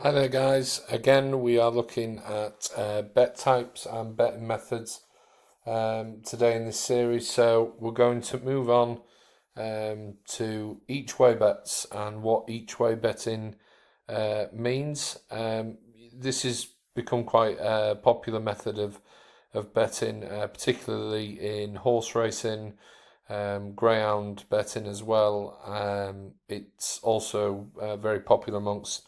Hi there guys, again we are looking at bet types and betting methods today in this series. So we're going to move on to each way bets and what each way betting means. This has become quite a popular method of betting, particularly in horse racing, greyhound betting as well. It's also very popular amongst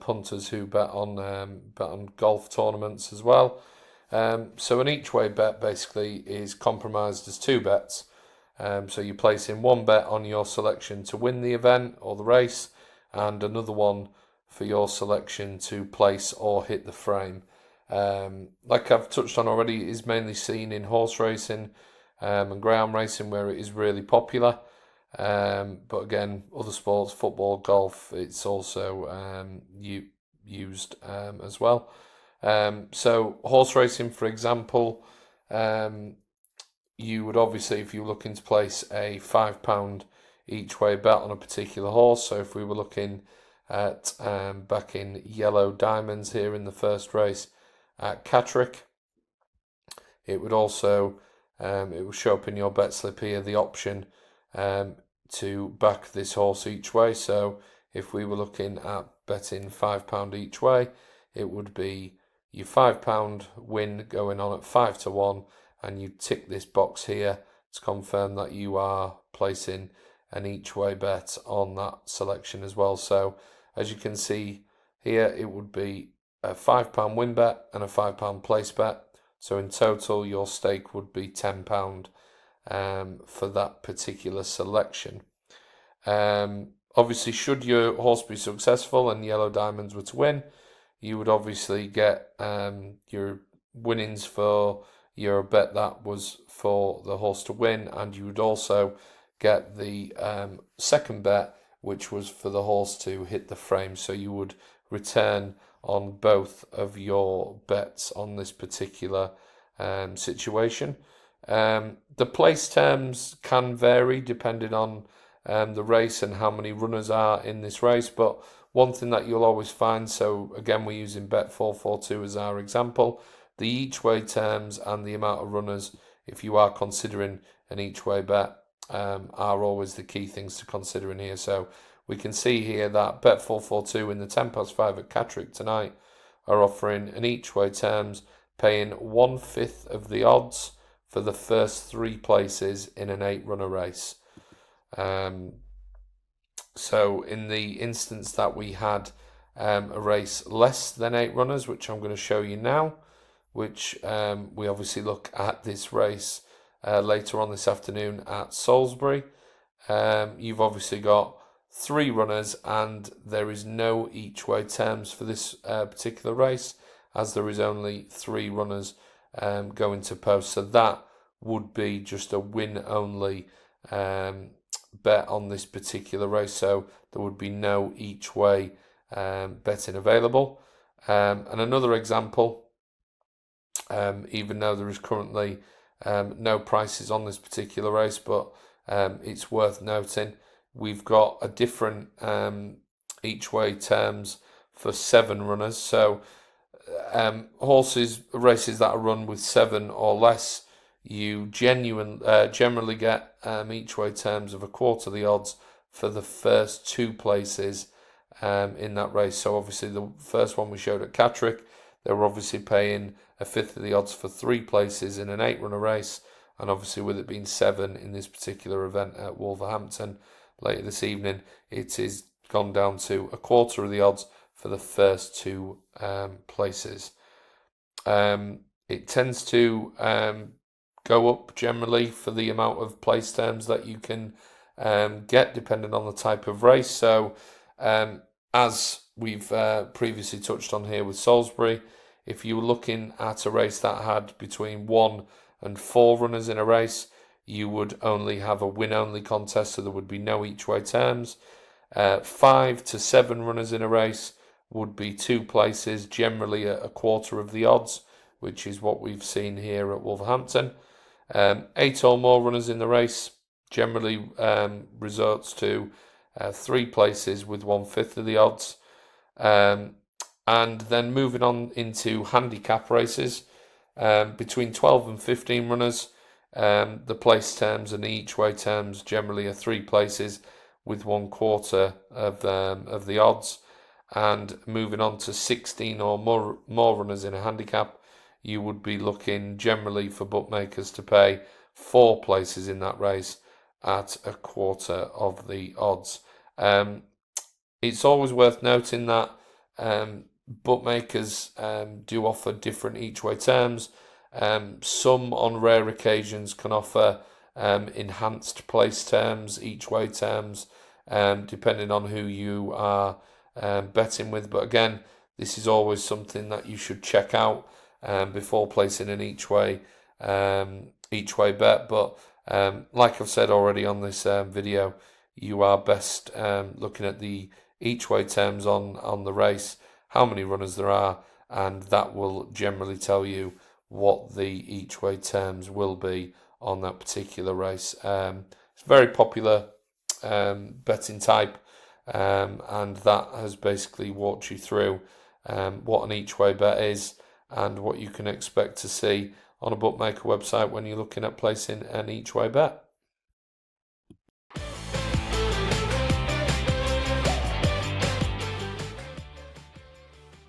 punters who bet on golf tournaments as well. So an each way bet basically is comprised as two bets. So you place in one bet on your selection to win the event or the race, and another one for your selection to place or hit the frame. Like I've touched on already, it is mainly seen in horse racing and greyhound racing where it is really popular. But again, other sports, football, golf, it's also used as well. So horse racing, for example, you would obviously, if you're looking to place a £5 each way bet on a particular horse, so if we were looking at backing Yellow Diamonds here in the first race at Catterick, it would also it will show up in your bet slip here the option to back this horse each way. So if we were looking at betting £5 each way, it would be your £5 win going on at 5-1, and you tick this box here to confirm that you are placing an each way bet on that selection as well. So as you can see here, it would be a £5 win bet and a £5 place bet. So in total, your stake would be £10 for that particular selection. Obviously, should your horse be successful and Yellow Diamonds were to win, you would obviously get your winnings for your bet that was for the horse to win, and you would also get the second bet, which was for the horse to hit the frame. So you would return on both of your bets on this particular situation. The place terms can vary depending on the race and how many runners are in this race, but one thing that you'll always find, so again we're using Bet442 as our example, the each way terms and the amount of runners, if you are considering an each way bet, are always the key things to consider in here. So we can see here that Bet442 in the 5 at Catterick tonight are offering an each way terms, paying 1/5 of the odds for the first three places in an 8-runner race. So in the instance that we had a race less than 8 runners, which I'm going to show you now, which we obviously look at this race later on this afternoon at Salisbury. You've obviously got 3 runners, and there is no each way terms for this particular race, as there is only 3 runners going to post. So that would be just a win only bet on this particular race. So there would be no each way betting available. And another example, even though there is currently no prices on this particular race, but it's worth noting, we've got a different each way terms for 7 runners. So races that are run with 7 or less, you generally get each way terms of a quarter the odds for the first 2 places in that race. So obviously the first one we showed at Catterick, they were obviously paying 1/5 of the odds for 3 places in an 8-runner race, and obviously with it being 7 in this particular event at Wolverhampton later this evening, it is gone down to a quarter of the odds for the first 2 places. It tends to go up generally for the amount of place terms that you can get depending on the type of race. So as we've previously touched on here with Salisbury, if you were looking at a race that had between 1 and 4 runners in a race, you would only have a win-only contest, so there would be no each-way terms. 5 to 7 runners in a race would be 2 places, generally at a quarter of the odds, which is what we've seen here at Wolverhampton. 8 or more runners in the race generally resorts to 3 places with 1/5 of the odds. And then moving on into handicap races, between 12 and 15 runners, the place terms and the each way terms generally are 3 places with 1/4 of the odds. And moving on to 16 or more runners in a handicap, you would be looking generally for bookmakers to pay 4 places in that race at 1/4 of the odds. It's always worth noting that bookmakers do offer different each way terms. Some on rare occasions can offer enhanced place terms, each way terms, depending on who you are betting with. But again, this is always something that you should check out before placing an each way bet. But like I've said already on this video, you are best looking at the each way terms on the race, how many runners there are, and that will generally tell you what the each way terms will be on that particular race. It's a very popular betting type, and that has basically walked you through what an each way bet is and what you can expect to see on a bookmaker website when you're looking at placing an each way bet.